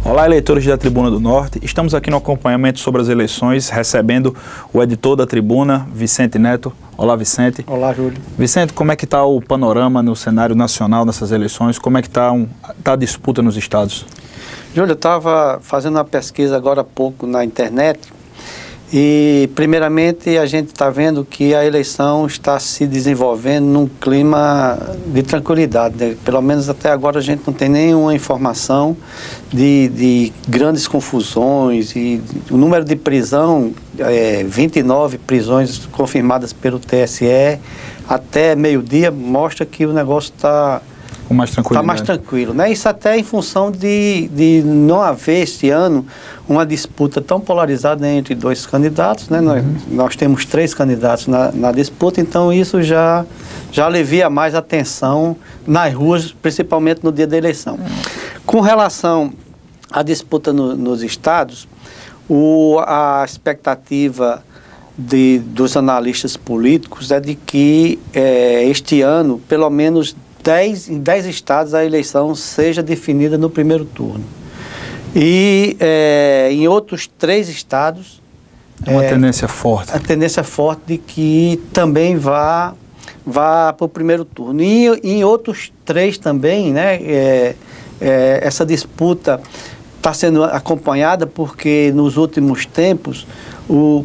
Olá, eleitores da Tribuna do Norte. Estamos aqui no acompanhamento sobre as eleições, recebendo o editor da Tribuna, Vicente Neto. Olá, Vicente. Olá, Júlio. Vicente, como é que está o panorama no cenário nacional nessas eleições? Como é que está a disputa nos estados? Júlio, eu estava fazendo uma pesquisa agora há pouco na internet e, primeiramente, a gente está vendo que a eleição está se desenvolvendo num clima de tranquilidade, né? Pelo menos até agora a gente não tem nenhuma informação de grandes confusões e o número de prisão, 29 prisões confirmadas pelo TSE até meio-dia, mostra que o negócio está mais tranquilo, né? Isso até em função de não haver este ano uma disputa tão polarizada entre dois candidatos, né? Nós temos 3 candidatos na disputa, então isso já alivia mais a tensão nas ruas, principalmente no dia da eleição. Com relação à disputa nos estados, a expectativa dos analistas políticos é de que este ano, pelo menos em 10 estados, a eleição seja definida no primeiro turno. E em outros 3 estados... É uma tendência forte. A tendência forte de que também vá para o primeiro turno. E em outros 3 também, né, essa disputa está sendo acompanhada porque nos últimos tempos o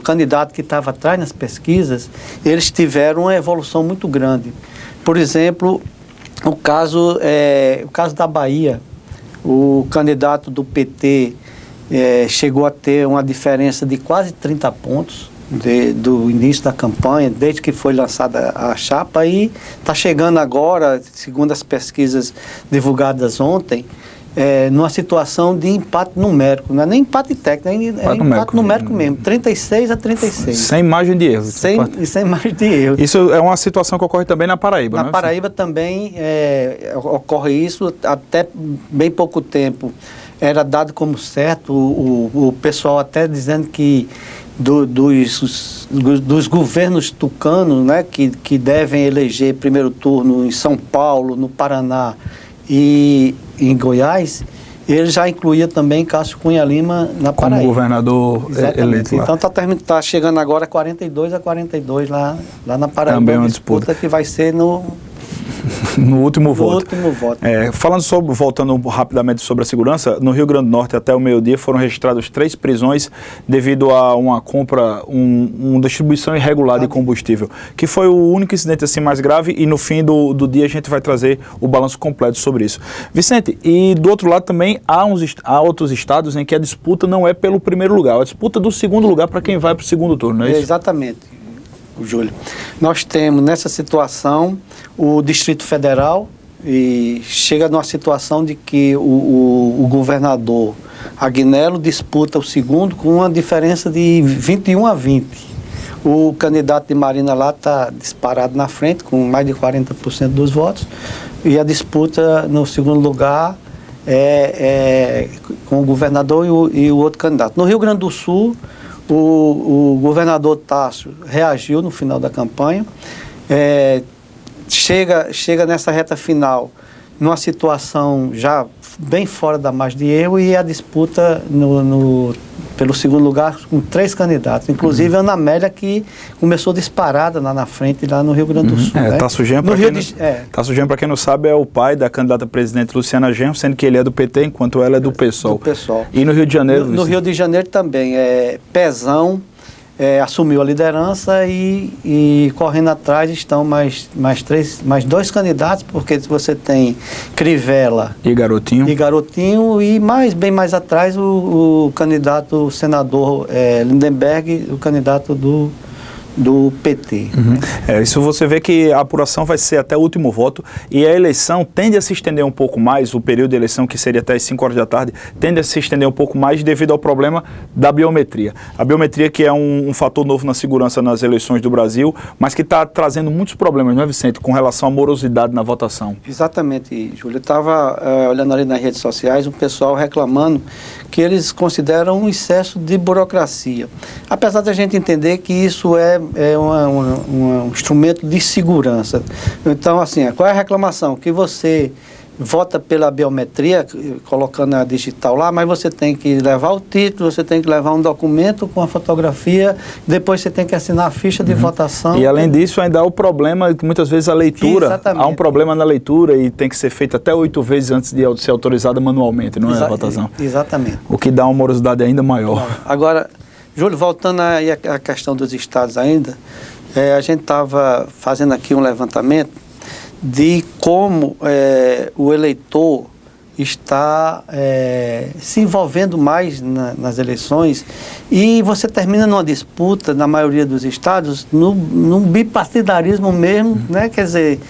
candidato que estava atrás nas pesquisas, eles tiveram uma evolução muito grande. Por exemplo, o caso da Bahia, o candidato do PT chegou a ter uma diferença de quase 30 pontos do início da campanha, desde que foi lançada a chapa, e está chegando agora, segundo as pesquisas divulgadas ontem, numa situação de empate numérico, não é nem empate técnico, é empate numérico mesmo, 36 a 36. Sem margem de erro. Sem margem de erro. Isso é uma situação que ocorre também na Paraíba, Na Paraíba também ocorre isso, até bem pouco tempo era dado como certo, o pessoal até dizendo que dos governos tucanos, né, que devem eleger primeiro turno em São Paulo, no Paraná e em Goiás, ele já incluía também Cássio Cunha Lima na Paraíba. Como governador eleito lá. Então está chegando agora 42 a 42 lá na Paraíba. Também uma disputa que vai ser no último voto. Voltando rapidamente sobre a segurança, no Rio Grande do Norte até o meio-dia foram registradas 3 prisões devido a uma compra, uma distribuição irregular de combustível, que foi o único incidente assim mais grave, e no fim do dia a gente vai trazer o balanço completo sobre isso. Vicente, e do outro lado também há outros estados em que a disputa não é pelo primeiro lugar, a disputa do segundo lugar para quem vai para o segundo turno, não é isso? Exatamente, Júlio. Nós temos nessa situação o Distrito Federal, e chega numa situação de que o governador Agnello disputa o segundo com uma diferença de 21 a 20. O candidato de Marina lá está disparado na frente, com mais de 40% dos votos, e a disputa no segundo lugar com o governador e o outro candidato. No Rio Grande do Sul, o governador Tássio reagiu no final da campanha, chega nessa reta final numa situação já bem fora da margem de erro, e a disputa pelo segundo lugar com 3 candidatos, inclusive a Ana Amélia, que começou disparada lá na frente, lá no Rio Grande do Sul. Né? Tássio Genro, para quem não sabe, é o pai da candidata a presidente Luciana Genro, sendo que ele é do PT, enquanto ela é do PSOL. E no Rio de Janeiro? No Rio de Janeiro também, Pezão assumiu a liderança, e correndo atrás estão mais 2 candidatos, porque você tem Crivella e Garotinho, e bem mais atrás o candidato senador Lindenberg, o candidato do PT. Isso você vê que a apuração vai ser até o último voto, e a eleição tende a se estender um pouco mais, o período de eleição, que seria até as 5 horas da tarde, tende a se estender um pouco mais devido ao problema da biometria. A biometria, que é um fator novo na segurança nas eleições do Brasil, mas que está trazendo muitos problemas, não é, Vicente, com relação à morosidade na votação. Exatamente, Júlio. Eu estava olhando ali nas redes sociais, o pessoal reclamando que eles consideram um excesso de burocracia. Apesar da gente entender que isso é um instrumento de segurança. Então, assim, qual é a reclamação? Que você vota pela biometria, colocando a digital lá, mas você tem que levar o título, você tem que levar um documento com a fotografia, depois você tem que assinar a ficha de votação. E além disso, ainda há o problema que muitas vezes a leitura, há um problema na leitura e tem que ser feita até 8 vezes antes de ser autorizada manualmente, não é a votação? Exatamente. O que dá uma morosidade ainda maior. Agora, Júlio, voltando aí à questão dos estados ainda, a gente estava fazendo aqui um levantamento de como o eleitor está se envolvendo mais nas eleições, e você termina numa disputa, na maioria dos estados, num bipartidarismo mesmo, né? Quer dizer,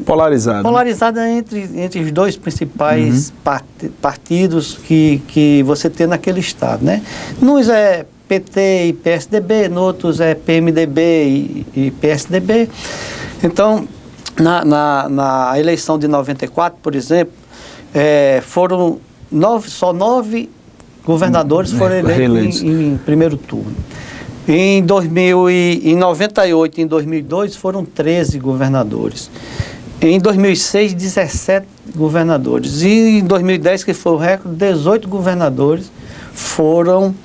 polarizada entre os dois principais partidos que você tem naquele estado, né? Nos é PT e PSDB, nos outros é PMDB e PSDB. Então, na eleição de 94, por exemplo, foram só 9 governadores foram eleitos em primeiro turno. Em 98 e em 2002 foram 13 governadores. Em 2006, 17 governadores. E em 2010, que foi o recorde, 18 governadores foram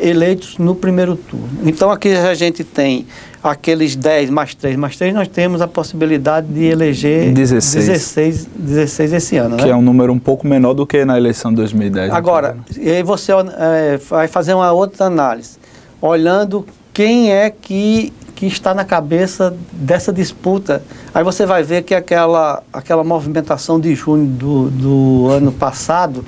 eleitos no primeiro turno. Então aqui a gente tem aqueles 10 mais 3 mais 3, nós temos a possibilidade de eleger 16 esse ano. Que é um número um pouco menor do que na eleição de 2010. Agora, e aí você vai fazer uma outra análise, olhando quem é que está na cabeça dessa disputa. Aí você vai ver que aquela movimentação de junho do ano passado,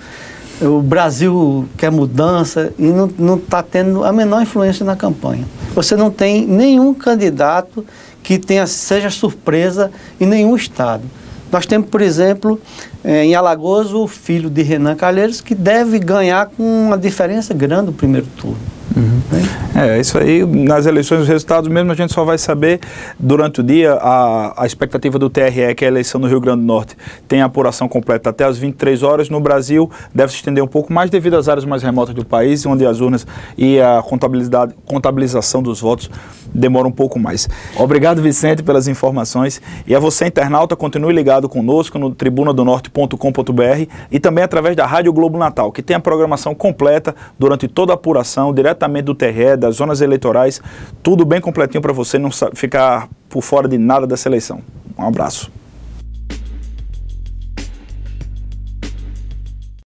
o Brasil quer mudança e não está tendo a menor influência na campanha. Você não tem nenhum candidato que seja surpresa em nenhum estado. Nós temos, por exemplo, em Alagoas, o filho de Renan Calheiros, que deve ganhar com uma diferença grande no primeiro turno. Isso aí, nas eleições, os resultados mesmo a gente só vai saber durante o dia. A expectativa do TRE, que é a eleição no Rio Grande do Norte, tem a apuração completa até às 23 horas. No Brasil, deve se estender um pouco mais devido às áreas mais remotas do país, onde as urnas e a contabilização dos votos demora um pouco mais. Obrigado, Vicente, pelas informações. E a você, internauta, continue ligado conosco no tribunadonorte.com.br e também através da Rádio Globo Natal, que tem a programação completa durante toda a apuração, diretamente do TRE, das zonas eleitorais, tudo bem completinho para você não ficar por fora de nada dessa eleição. Um abraço.